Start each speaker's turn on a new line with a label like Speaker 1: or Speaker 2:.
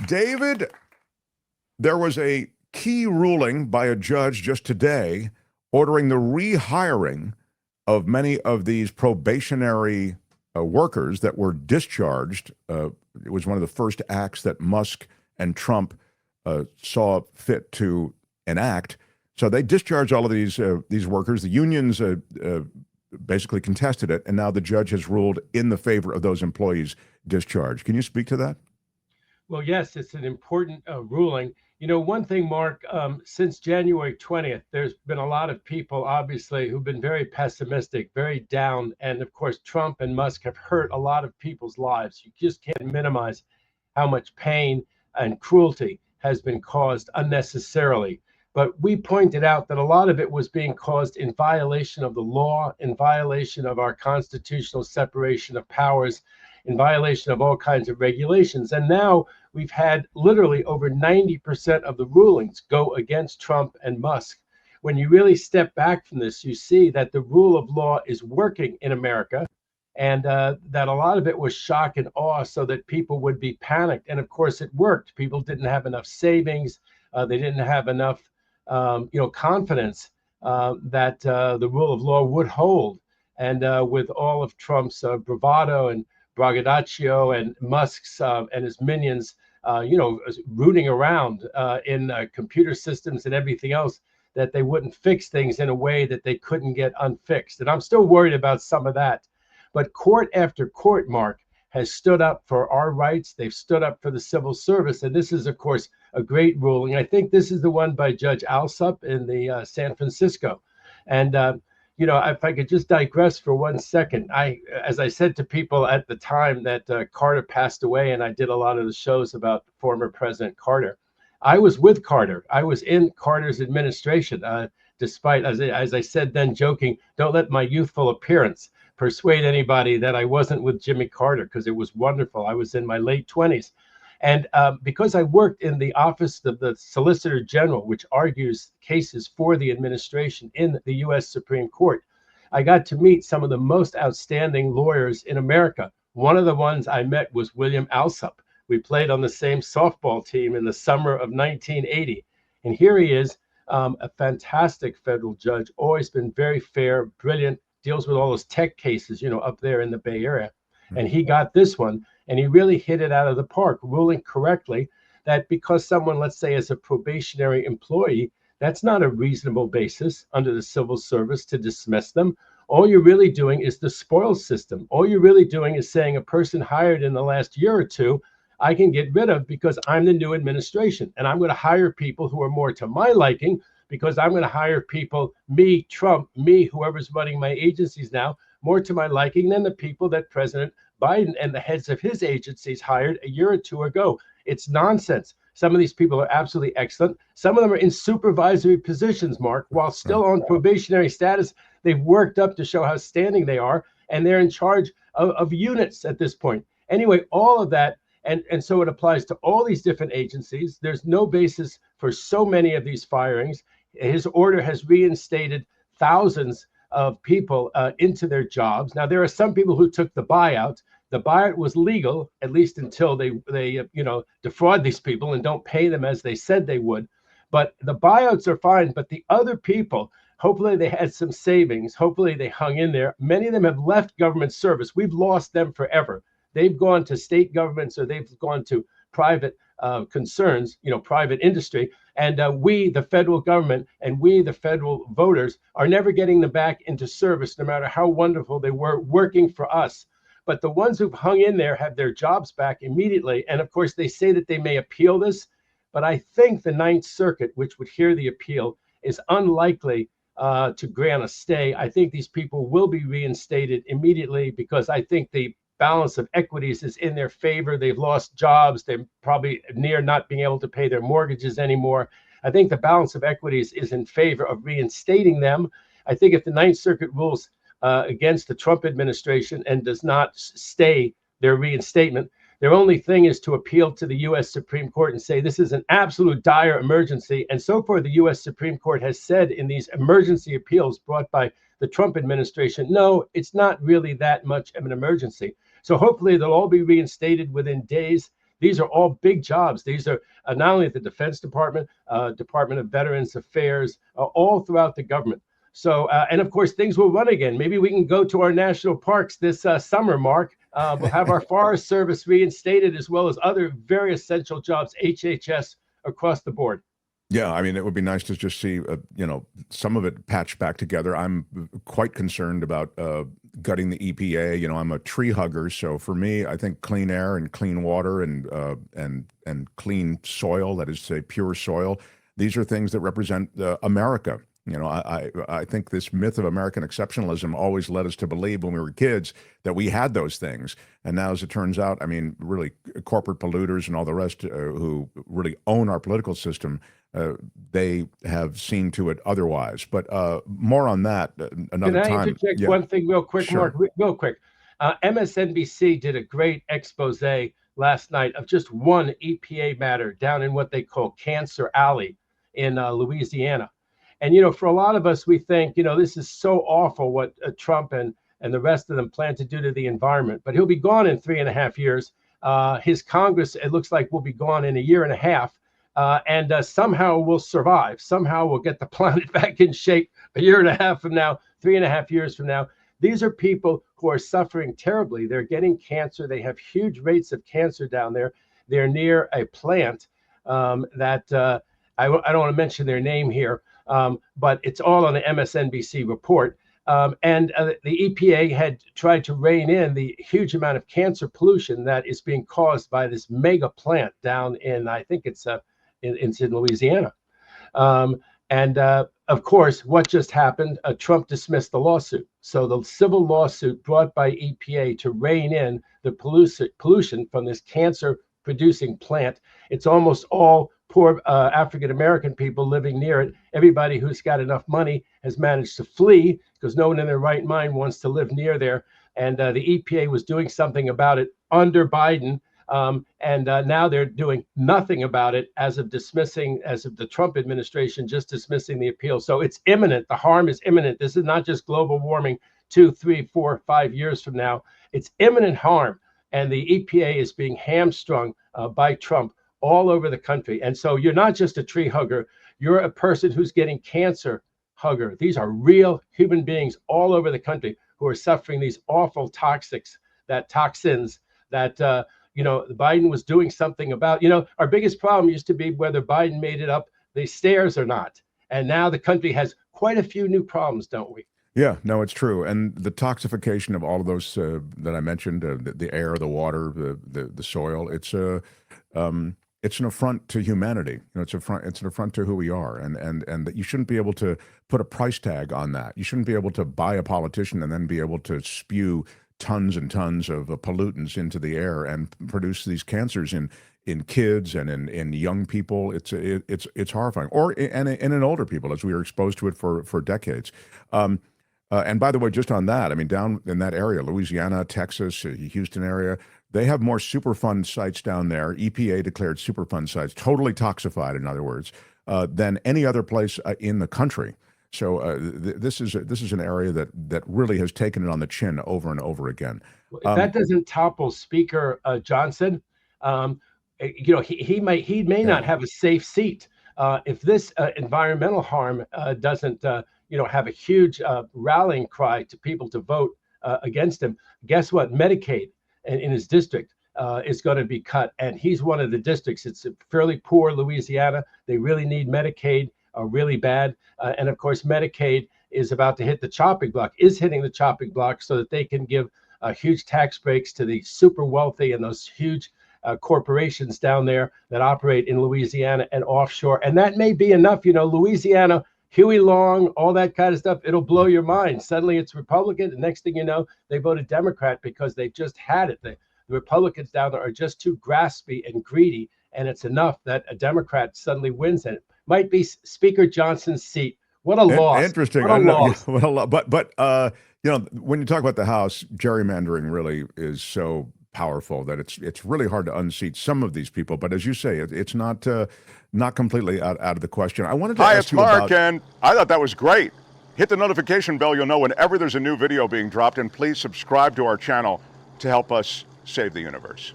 Speaker 1: David, there was a key ruling by a judge just today ordering the rehiring of many of these probationary workers that were discharged. It was one of the first acts that Musk and Trump saw fit to enact. So they discharged all of these workers. The unions basically contested it, and now the judge has ruled in the favor of those employees discharged. Can you speak to that?
Speaker 2: Well, yes, it's an important ruling. You know, one thing, Mark, since January 20th, there's been a lot of people, obviously, who've been very pessimistic, very down. And of course, Trump and Musk have hurt a lot of people's lives. You just can't minimize how much pain and cruelty has been caused unnecessarily. But we pointed out that a lot of it was being caused in violation of the law, in violation of our constitutional separation of powers, in violation of all kinds of regulations. And now we've had literally over 90% of the rulings go against Trump and Musk. When you really step back from this, you see that the rule of law is working in America, and that a lot of it was shock and awe so that people would be panicked. And of course, it worked. People didn't have enough savings. They didn't have enough, confidence that the rule of law would hold. And with all of Trump's bravado and braggadocio and Musk's and his minions, rooting around in computer systems and everything else, that they wouldn't fix things in a way that they couldn't get unfixed. And I'm still worried about some of that. But court after court, Mark, has stood up for our rights. They've stood up for the civil service. And this is, of course, a great ruling. I think this is the one by Judge Alsup in the San Francisco. And if I could just digress for 1 second, as I said to people at the time that Carter passed away, and I did a lot of the shows about former President Carter, I was with Carter. I was in Carter's administration, despite, as I said then, joking, don't let my youthful appearance persuade anybody that I wasn't with Jimmy Carter, because it was wonderful. I was in my late 20s. And because I worked in the office of the Solicitor General, which argues cases for the administration in the U.S. Supreme Court, I got to meet some of the most outstanding lawyers in America. One of the ones I met was William Alsup. We played on the same softball team in the summer of 1980. And here he is, a fantastic federal judge, always been very fair, brilliant, deals with all those tech cases, up there in the Bay Area. And he got this one, and he really hit it out of the park, ruling correctly that because someone, let's say, is a probationary employee, that's not a reasonable basis under the civil service to dismiss them. All you're really doing is the spoils system. All you're really doing is saying a person hired in the last year or two, I can get rid of because I'm the new administration, and I'm going to hire people who are more to my liking, because I'm going to hire people, me, Trump, me, whoever's running my agencies now, more to my liking than the people that President Biden and the heads of his agencies hired a year or two ago. It's nonsense. Some of these people are absolutely excellent. Some of them are in supervisory positions, Mark, while still on probationary status. They've worked up to show how standing they are, and they're in charge of units at this point. Anyway, all of that, and so it applies to all these different agencies. There's no basis for so many of these firings. His order has reinstated thousands of people into their jobs. Now, there are some people who took the buyout. The buyout was legal, at least until they defraud these people and don't pay them as they said they would. But the buyouts are fine. But the other people, hopefully they had some savings. Hopefully they hung in there. Many of them have left government service. We've lost them forever. They've gone to state governments, or they've gone to private concerns, private industry. And we, the federal government, and we, the federal voters, are never getting them back into service, no matter how wonderful they were working for us. But the ones who've hung in there have their jobs back immediately. And of course, they say that they may appeal this. But I think the Ninth Circuit, which would hear the appeal, is unlikely to grant a stay. I think these people will be reinstated immediately, because I think the balance of equities is in their favor. They've lost jobs. They're probably near not being able to pay their mortgages anymore. I think the balance of equities is in favor of reinstating them. I think if the Ninth Circuit rules against the Trump administration and does not stay their reinstatement, their only thing is to appeal to the U.S. Supreme Court and say this is an absolute dire emergency. And so far, the U.S. Supreme Court has said in these emergency appeals brought by the Trump administration, no, it's not really that much of an emergency. So hopefully they'll all be reinstated within days. These are all big jobs. These are not only at the Defense Department, Department of Veterans Affairs, all throughout the government. So, and of course, things will run again. Maybe we can go to our national parks this summer, Mark. We'll have our Forest Service reinstated, as well as other very essential jobs, HHS, across the board.
Speaker 1: Yeah, I mean, it would be nice to just see, some of it patched back together. I'm quite concerned about gutting the EPA. I'm a tree hugger, so for me, I think clean air and clean water and clean soil, that is to say, pure soil, these are things that represent America. I think this myth of American exceptionalism always led us to believe when we were kids that we had those things. And now, as it turns out, I mean, really, corporate polluters and all the rest who really own our political system, they have seen to it otherwise. But more on that another time.
Speaker 2: Can I interject one thing real quick,
Speaker 1: Sure.
Speaker 2: Mark? Real quick. MSNBC did a great expose last night of just one EPA matter down in what they call Cancer Alley in Louisiana. And, for a lot of us, we think, this is so awful what Trump and the rest of them plan to do to the environment. But he'll be gone in 3.5 years. His Congress, it looks like, will be gone in 1.5 years. And somehow we'll survive. Somehow we'll get the planet back in shape 1.5 years from now, 3.5 years from now. These are people who are suffering terribly. They're getting cancer. They have huge rates of cancer down there. They're near a plant that I don't want to mention their name here, but it's all on the MSNBC report. And the EPA had tried to rein in the huge amount of cancer pollution that is being caused by this mega plant down in, I think it's in Louisiana. And of course, what just happened? Trump dismissed the lawsuit. So the civil lawsuit brought by EPA to rein in the pollution from this cancer-producing plant. It's almost all poor African-American people living near it. Everybody who's got enough money has managed to flee because no one in their right mind wants to live near there. And the EPA was doing something about it under Biden. And now they're doing nothing about it as of the Trump administration just dismissing the appeal. So it's imminent. The harm is imminent. This is not just global warming 2, 3, 4, 5 years from now. It's imminent harm. And the EPA is being hamstrung by Trump all over the country. And so you're not just a tree hugger, you're a person who's getting cancer hugger. These are real human beings all over the country who are suffering these awful toxins that Biden was doing something about. Our biggest problem used to be whether Biden made it up the stairs or not. And now the country has quite a few new problems, don't we?
Speaker 1: Yeah, no, it's true. And the toxification of all of those that I mentioned, the air, the water, the soil, it's an affront to humanity. It's an affront to who we are, and that you shouldn't be able to put a price tag on that. You shouldn't be able to buy a politician and then be able to spew tons and tons of pollutants into the air and produce these cancers in kids and in young people. It's horrifying, and in older people, as we were exposed to it for decades. And by the way, just on that, I mean, down in that area, Louisiana, Texas, Houston area, they have more Superfund sites down there, EPA declared Superfund sites, totally toxified, in other words, than any other place in the country. So this is an area that really has taken it on the chin over and over again.
Speaker 2: If that doesn't topple Speaker Johnson, he may not have a safe seat if this environmental harm doesn't have a huge rallying cry to people to vote against him. Guess what? Medicaid in his district is going to be cut, and he's one of the districts. It's a fairly poor Louisiana. They really need Medicaid really bad, and of course Medicaid is about to hit the chopping block, is hitting the chopping block, so that they can give huge tax breaks to the super wealthy and those huge corporations down there that operate in Louisiana and offshore. And that may be enough. Louisiana, Huey Long, all that kind of stuff, it'll blow your mind. Suddenly it's Republican, and next thing you know, they voted Democrat because they've just had it. The Republicans down there are just too graspy and greedy, and it's enough that a Democrat suddenly wins, and it might be Speaker Johnson's seat. What a loss.
Speaker 1: Interesting.
Speaker 2: What a loss.
Speaker 1: What a lot. But when you talk about the House, gerrymandering really is so powerful that it's really hard to unseat some of these people. But as you say, it's not completely out of the question. I wanted to ask you
Speaker 3: Mark,
Speaker 1: about...
Speaker 3: and I thought that was great. Hit the notification bell. You'll know whenever there's a new video being dropped, and please subscribe to our channel to help us save the universe.